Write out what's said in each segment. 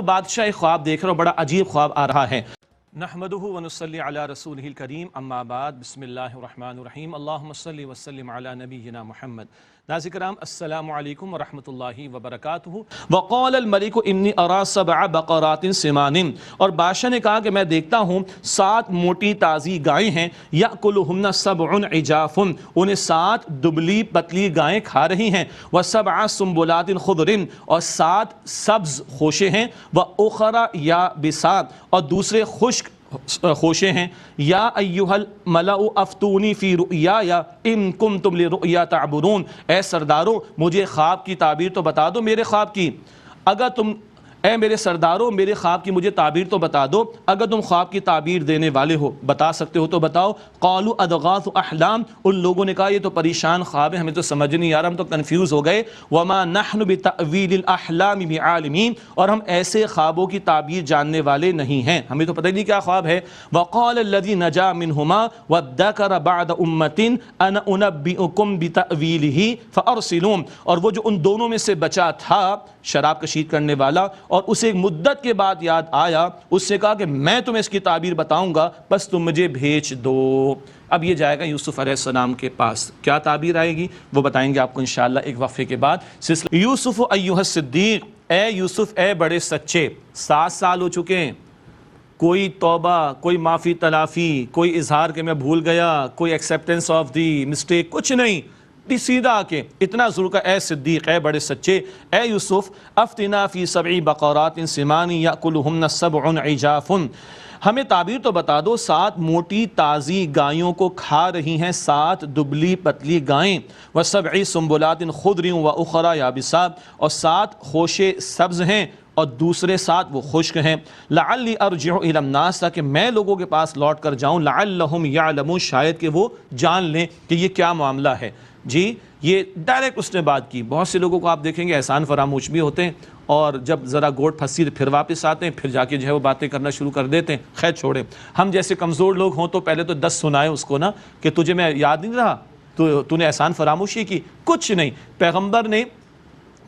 بادشاہ خواب دیکھ رہا ہو، بڑا عجیب خواب آ رہا ہے۔ نحمدہ ونصلی علی رسولہ الکریم، اما بعد، بسم اللہ الرحمن الرحیم، اللہم صلی وسلم علی نبینا محمد۔ ناظرین کرام، السلام علیکم ورحمۃ اللہ وبرکاتہ۔ وقال الملک انی ارا سبع بقرات سمان، اور بادشاہ نے کہا کہ میں دیکھتا ہوں 7 موٹی تازی گائیں ہیں، یأکلہن سبع عجاف، انہیں 7 دبلی پتلی گائیں کھا رہی ہیں، وسبع سنبلات خضر، اور 7 سبز خوشے ہیں، وأخر یابسات، اور دوسرے خشک خوشے ہیں۔ یا ایھا الملأ افتونی فی رؤیای ان کنتم لرؤیا تعبرون، اے سرداروں مجھے خواب کی تعبیر تو بتا دو میرے خواب کی، اگر تم اے میرے سرداروں میرے خواب کی مجھے تعبیر تو بتا دو، اگر تم خواب کی تعبیر دینے والے ہو، بتا سکتے ہو تو بتاؤ۔ قالوا اضغاث احلام، ان لوگوں نے کہا یہ تو پریشان خواب ہے، ہمیں تو سمجھ نہیں آ رہا، ہم تو کنفیوز ہو گئے۔ وما نحن بتأویل الاحلام بعالمین، اور ہم ایسے خوابوں کی تعبیر جاننے والے نہیں ہیں، ہمیں تو پتہ نہیں کیا خواب ہے۔ وقال الذی نجا منہما وادکر بعد امۃ انا انبئکم بتأویلہ فارسلون، اور وہ جو ان دونوں میں سے بچا تھا شراب کشید کرنے والا، اور اسے ایک مدت کے بعد یاد آیا، اس سے کہا کہ میں تمہیں اس کی تعبیر بتاؤں گا، بس تم مجھے بھیج دو۔ اب یہ جائے گا یوسف علیہ السلام کے پاس، کیا تعبیر آئے گی وہ بتائیں گے آپ کو انشاءاللہ ایک وقفے کے بعد۔ سلسلہ یوسف ایھا الصدیق، اے یوسف اے بڑے سچے، 7 سال ہو چکے ہیں، کوئی توبہ، کوئی معافی تلافی، کوئی اظہار کہ میں بھول گیا، کوئی ایکسیپٹنس آف دی مسٹیک، کچھ نہیں، سیدھا آ کے اتنا ضرور کا اے صدیق اے بڑے سچے، اے یوسف افتنا فی 7 بقرات سمان یأکلہن سبع عجاف، ہمیں تعبیر تو بتا دو 7 موٹی تازی گایوں کو کھا رہی ہیں 7 دبلی پتلی گائیں، وسبع سنبلات خضر واخر یابسات، اور 7 خوشے سبز ہیں اور دوسرے 7 وہ خشک ہیں۔ لعلی ارجع الی الناس، تاکہ میں لوگوں کے پاس لوٹ کر جاؤں، لعلہم یعلمون، شاید کہ وہ جان لیں کہ یہ کیا معاملہ ہے۔ جی یہ ڈائریکٹ اس نے بات کی۔ بہت سے لوگوں کو آپ دیکھیں گے احسان فراموش بھی ہوتے ہیں، اور جب ذرا گوٹ پھنسی تو پھر واپس آتے ہیں، پھر جا کے جو ہے وہ باتیں کرنا شروع کر دیتے ہیں۔ خیر چھوڑیں، ہم جیسے کمزور لوگ ہوں تو پہلے تو 10 سنائے اس کو نا کہ تجھے میں یاد نہیں رہا، تو نے احسان فراموشی کی، کچھ نہیں۔ پیغمبر نے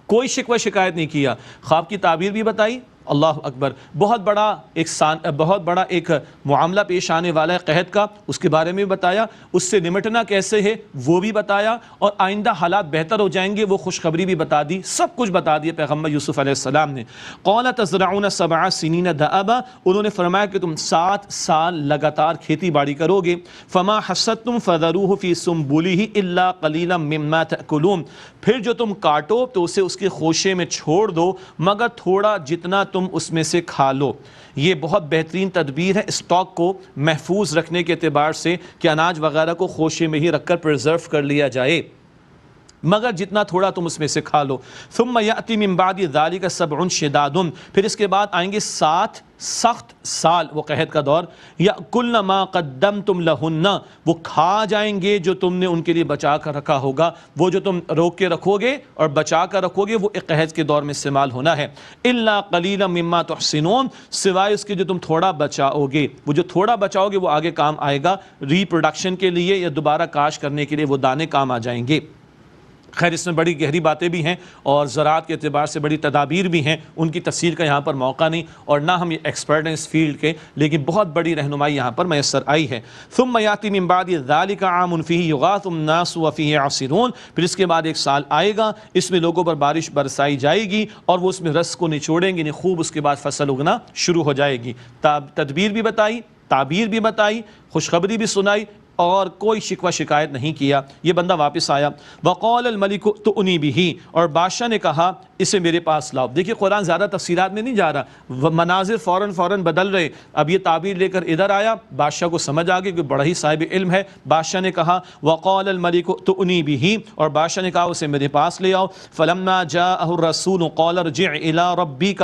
کوئی شکوہ شکایت نہیں کیا، خواب کی تعبیر بھی بتائی، اللہ اکبر، بہت بڑا ایک معاملہ پیش آنے والا ہے قحط کا، اس کے بارے میں بھی بتایا، اس سے نمٹنا کیسے ہے وہ بھی بتایا، اور آئندہ حالات بہتر ہو جائیں گے وہ خوشخبری بھی بتا دی، سب کچھ بتا دیا پیغمبر یوسف علیہ السلام نے۔ قال تزرعون 7 سنین دأبا، انہوں نے فرمایا کہ تم 7 سال لگاتار کھیتی باڑی کرو گے۔ فما حصدتم فذروه في سنبله الا قليلا مما تأكلون، پھر جو تم کاٹو تو اسے اس کے خوشے میں چھوڑ دو، مگر تھوڑا جتنا تم اس میں سے کھا لو۔ یہ بہت بہترین تدبیر ہے اسٹاک کو محفوظ رکھنے کے اعتبار سے کہ اناج وغیرہ کو خوشے میں ہی رکھ کر پرزرو کر لیا جائے، مگر جتنا تھوڑا تم اس میں سے کھا لو۔ ثم یأتی من بعد ذلک 7 شداد، پھر اس کے بعد آئیں گے 7 سخت سال، وہ قحط کا دور۔ یأکلن ما قدمتم لہن، وہ کھا جائیں گے جو تم نے ان کے لیے بچا کر رکھا ہوگا، وہ جو تم روک کے رکھو گے اور بچا کر رکھو گے وہ ایک قحط کے دور میں استعمال ہونا ہے۔ الا قلیلا مما تحسنون، سوائے اس کے جو تم تھوڑا بچاؤ گے، وہ جو تھوڑا بچاؤ گے وہ آگے کام آئے گا، ری پروڈکشن کے لیے یا دوبارہ کاشت کرنے کے لیے وہ دانے کام آ جائیں گے۔ خیر اس میں بڑی گہری باتیں بھی ہیں اور زراعت کے اعتبار سے بڑی تدابیر بھی ہیں، ان کی تفصیل کا یہاں پر موقع نہیں، اور نہ ہم یہ ایکسپرٹ ہیں اس فیلڈ کے، لیکن بہت بڑی رہنمائی یہاں پر میسر آئی ہے۔ ثم یاتی من بعد ذلک عام فیہ یغاث الناس وفیہ یعصرون، پھر اس کے بعد ایک سال آئے گا، اس میں لوگوں پر بارش برسائی جائے گی اور وہ اس میں رس کو نچوڑیں گے، خوب اس کے بعد فصل اگنا شروع ہو جائے گی۔ تدبیر بھی بتائی، تعبیر بھی بتائی، خوشخبری بھی سنائی، اور کوئی شکوہ شکایت نہیں کیا۔ یہ بندہ واپس آیا۔ وقال الملک ائتونی بہ، اور بادشاہ نے کہا اسے میرے پاس لاؤ۔ دیکھیے قرآن زیادہ تفصیلات میں نہیں جا رہا، مناظر فوراً بدل رہے۔ اب یہ تعبیر لے کر ادھر آیا، بادشاہ کو سمجھ آ گئی کہ بڑا ہی صاحب علم ہے۔ بادشاہ نے کہا وقال الملک ائتونی بہ، اور بادشاہ نے کہا اسے میرے پاس لے آؤ۔ فلما جاءہ الرسول قال ارجع الی ربک،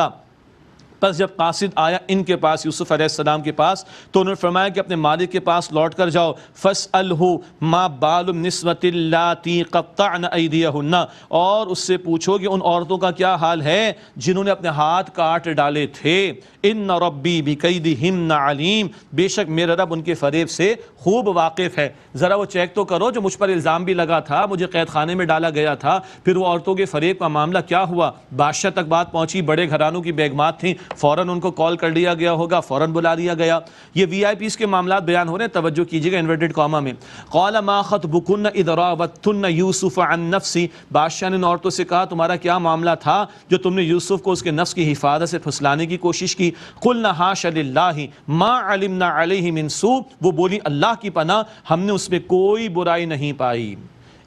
پس جب قاصد آیا ان کے پاس یوسف علیہ السلام کے پاس تو انہوں نے فرمایا کہ اپنے مالک کے پاس لوٹ کر جاؤ۔ فَاسْأَلْهُ مَا بَالُ النِّسْوَةِ اللَّاتِي قَطَّعْنَ أَيْدِيَهُنَّ، اور اس سے پوچھو کہ ان عورتوں کا کیا حال ہے جنہوں نے اپنے ہاتھ کاٹ ڈالے تھے۔ إِنَّ رَبِّي بِكَيْدِهِنَّ عَلِيمٌ، بے شک میرا رب ان کے فریب سے خوب واقف ہے۔ ذرا وہ چیک تو کرو، جو مجھ پر الزام بھی لگا تھا، مجھے قید خانے میں ڈالا گیا تھا، پھر وہ عورتوں کے فریب کا معاملہ کیا ہوا؟ بادشاہ تک بات پہنچی، بڑے گھرانوں کی بیگمات تھیں، فوراً ان کو کال کر لیا گیا ہوگا، فوراً بلا لیا گیا۔ یہ وی آئی پیز کے معاملات بیان ہو رہے ہیں، توجہ کیجیے گا انورٹڈ کاما میں۔ قال ما خطبکن اذ راوتن یوسف عن نفسی، بادشاہ نے ان عورتوں سے کہا تمہارا کیا معاملہ تھا جو تم نے یوسف کو اس کے نفس کی حفاظت سے پھسلانے کی کوشش کی؟ قلنا حاشا للہ ما علمنا علیہ من سوء، وہ بولی اللہ کی پناہ ہم نے اس میں کوئی برائی نہیں پائی۔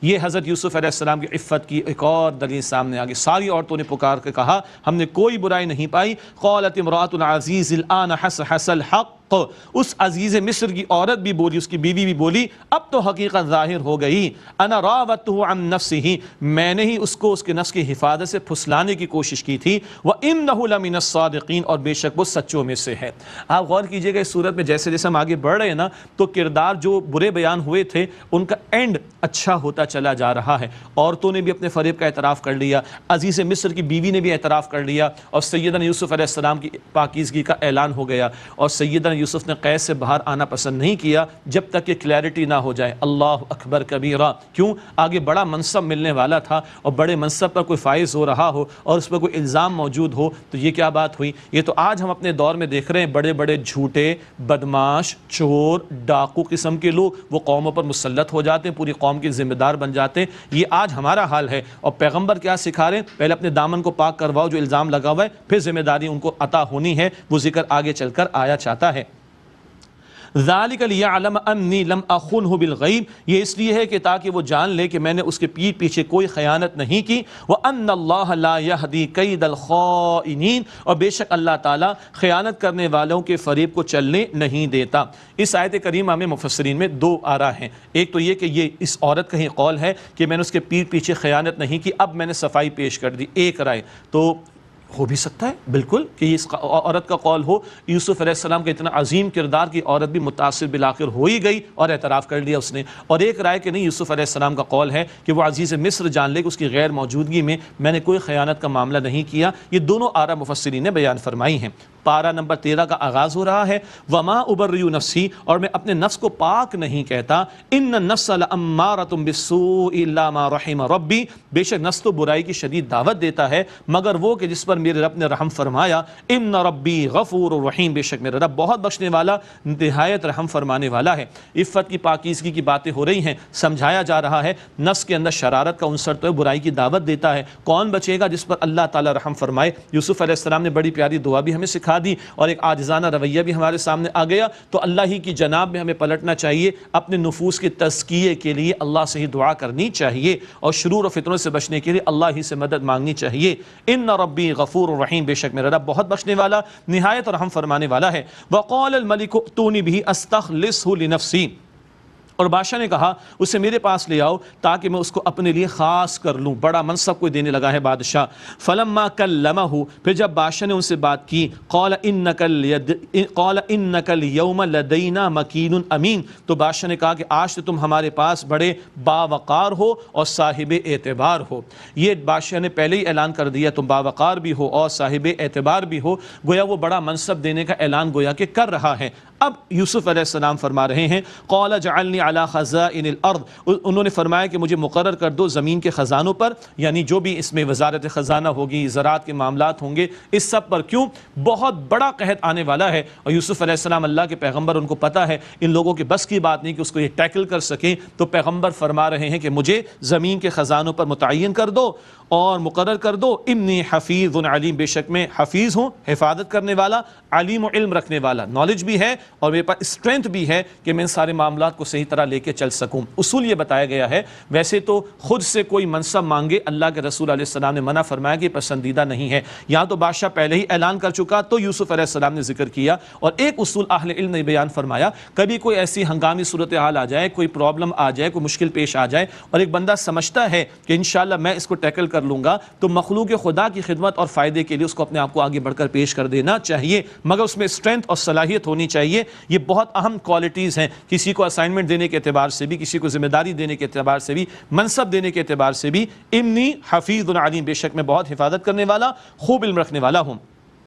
یہ حضرت یوسف علیہ السلام کی عفت کی ایک اور دلیل سامنے آگئی۔ ساری عورتوں نے پکار کے کہا ہم نے کوئی برائی نہیں پائی۔ قالت امرأۃ العزیز الآن حس الحق، اس عزیز مصر کی عورت بھی بولی، اس کی بیوی بھی بولی اب تو حقیقت ظاہر ہو گئی، انا راودتہ عن نفسہ، میں نے ہی اس کو اس کے نفس کی حفاظت سے پھسلانے کی کوشش کی تھی، وانہ لمن الصادقین، اور بے شک وہ سچوں میں سے ہے۔ آپ غور کیجئے گا اس صورت میں جیسے جیسے ہم آگے بڑھ رہے ہیں نا تو کردار جو برے بیان ہوئے تھے ان کا اینڈ اچھا ہوتا چلا جا رہا ہے۔ عورتوں نے بھی اپنے فریب کا اعتراف کر لیا، عزیز مصر کی بیوی نے بھی اعتراف کر لیا، اور سیدنا یوسف علیہ السلام کی پاکیزگی کا اعلان ہو گیا، اور سیدنا یوسف نے قید سے باہر آنا پسند نہیں کیا جب تک کہ کلیئرٹی نہ ہو جائے۔ اللہ اکبر کبیرہ، کیوں؟ آگے بڑا منصب ملنے والا تھا، اور بڑے منصب پر کوئی فائز ہو رہا ہو اور اس پر کوئی الزام موجود ہو تو یہ کیا بات ہوئی؟ یہ تو آج ہم اپنے دور میں دیکھ رہے ہیں، بڑے بڑے جھوٹے، بدماش، چور، ڈاکو قسم کے لوگ وہ قوموں پر مسلط ہو جاتے ہیں، پوری قوم کے ذمہ دار بن جاتے ہیں۔ یہ آج ہمارا حال ہے، اور پیغمبر کیا سکھا رہے ہیں؟ پہلے اپنے دامن کو پاک کرواؤ جو الزام لگا ہوا ہے، پھر ذمہ داری ان کو عطا ہونی ہے۔ وہ ذکر آگے چل کر آیا چاہتا ہے۔ ذالک لیعلم انی لم اخنہ بالغیب، یہ اس لیے ہے کہ تاکہ وہ جان لے کہ میں نے اس کے پیٹھ پیچھے کوئی خیانت نہیں کی، وان اللہ لا یہدی کید الخائنین، اور بے شک اللہ تعالیٰ خیانت کرنے والوں کے فریب کو چلنے نہیں دیتا۔ اس آیت کریمہ میں مفسرین میں دو آراء ہیں، ایک تو یہ کہ یہ اس عورت کا ہی قول ہے کہ میں نے اس کے پیٹھ پیچھے خیانت نہیں کی، اب میں نے صفائی پیش کر دی، ایک رائے تو ہو بھی سکتا ہے بالکل کہ اس عورت کا قول ہو، یوسف علیہ السلام کا اتنا عظیم کردار کی عورت بھی متاثر بالآخر ہو ہی گئی اور اعتراف کر لیا اس نے، اور ایک رائے کہ نہیں یوسف علیہ السلام کا قول ہے کہ وہ عزیز مصر جان لے کہ اس کی غیر موجودگی میں نے کوئی خیانت کا معاملہ نہیں کیا۔ یہ دونوں آراء مفسرین نے بیان فرمائی ہیں۔ پارہ نمبر 13 کا آغاز ہو رہا ہے، وما ابرئ نفسی، اور میں اپنے نفس کو پاک نہیں کہتا، ان النفس لامارۃ بالسوء الا ما رحم ربی، بے شک نفس تو برائی کی شدید دعوت دیتا ہے مگر وہ کہ جس پر میرے رب نے رحم فرمایا، ان ربی غفور الرحیم، بے شک میرا رب بہت بخشنے والا نہایت رحم فرمانے والا ہے۔ عفت کی پاکیزگی کی باتیں ہو رہی ہیں، سمجھایا جا رہا ہے نفس کے اندر شرارت کا عنصر تو ہے، برائی کی دعوت دیتا ہے، کون بچے گا جس پر اللہ تعالی رحم فرمائے۔ یوسف علیہ السلام نے بڑی پیاری دعا بھی ہمیں سکھا دی اور ایک عاجزانہ رویہ بھی ہمارے سامنے آ گیا، تو اللہ ہی کی جناب میں ہمیں پلٹنا چاہیے، اپنے نفوس کے تزکیے کے لیے اللہ سے ہی دعا کرنی چاہیے، اور شرور و فتنوں سے بچنے کے لیے اللہ ہی سے مدد مانگنی چاہیے۔ ان ربی غفور الرحیم، بے شک میرا رب بہت بخشنے والا نہایت رحم فرمانے والا ہے۔ وقال الملک ائتونی بہ استخلصہ لنفسی، اور بادشاہ نے کہا اسے میرے پاس لے آؤ تاکہ میں اس کو اپنے لیے خاص کر لوں، بڑا منصب کوئی دینے لگا ہے بادشاہ۔ فلما کلمہ، پھر جب بادشاہ نے ان سے بات کی، قال انک اليوم لدینا مکین امین، تو بادشاہ نے کہا کہ آج سے تم ہمارے پاس بڑے باوقار ہو اور صاحب اعتبار ہو۔ یہ بادشاہ نے پہلے ہی اعلان کر دیا تم باوقار بھی ہو اور صاحب اعتبار بھی ہو، گویا وہ بڑا منصب دینے کا اعلان گویا کہ کر رہا ہے۔ اب یوسف علیہ السلام فرما رہے ہیں، قال اجعلنی علی خزائن الارض، انہوں نے فرمایا کہ مجھے مقرر کر دو زمین کے خزانوں پر، یعنی جو بھی اس میں وزارت خزانہ ہوگی، زراعت کے معاملات ہوں گے، اس سب پر۔ کیوں؟ بہت بڑا قحط آنے والا ہے، اور یوسف علیہ السلام اللہ کے پیغمبر، ان کو پتہ ہے ان لوگوں کے بس کی بات نہیں کہ اس کو یہ ٹیکل کر سکیں، تو پیغمبر فرما رہے ہیں کہ مجھے زمین کے خزانوں پر متعین کر دو اور مقرر کر دو، انی حفیظ علیم، بے شک میں حفیظ ہوں، حفاظت کرنے والا، علیم و علم رکھنے والا، نالج بھی ہے اور میرے پاس اسٹرینتھ بھی ہے کہ میں ان سارے معاملات کو صحیح طرح لے کے چل سکوں۔ اصول یہ بتایا گیا ہے، ویسے تو خود سے کوئی منصب مانگے اللہ کے رسول علیہ السلام نے منع فرمایا کہ پسندیدہ نہیں ہے، یہاں تو بادشاہ پہلے ہی اعلان کر چکا تو یوسف علیہ السلام نے ذکر کیا، اور ایک اصول اہل علم نے بیان فرمایا، کبھی کوئی ایسی ہنگامی صورتحال آ جائے، کوئی پرابلم آ جائے، کوئی مشکل پیش آ جائے، اور ایک بندہ سمجھتا ہے کہ انشاءاللہ میں اس کو ٹیکل کر لوں گا، تو مخلوق خدا کی خدمت اور فائدے کے لیے اس کو اپنے آپ کو آگے بڑھ کر پیش کر دینا چاہیے، مگر اس میں اسٹرینتھ اور صلاحیت ہونی چاہیے۔ یہ بہت اہم کوالٹیز ہیں، کسی کو اسائنمنٹ دینے کے اعتبار سے بھی، کسی کو ذمہ داری دینے کے اعتبار سے بھی، منصب دینے کے اعتبار سے بھی۔ انی حفیظ علیم، بے شک میں بہت حفاظت کرنے والا، خوب علم رکھنے والا ہوں۔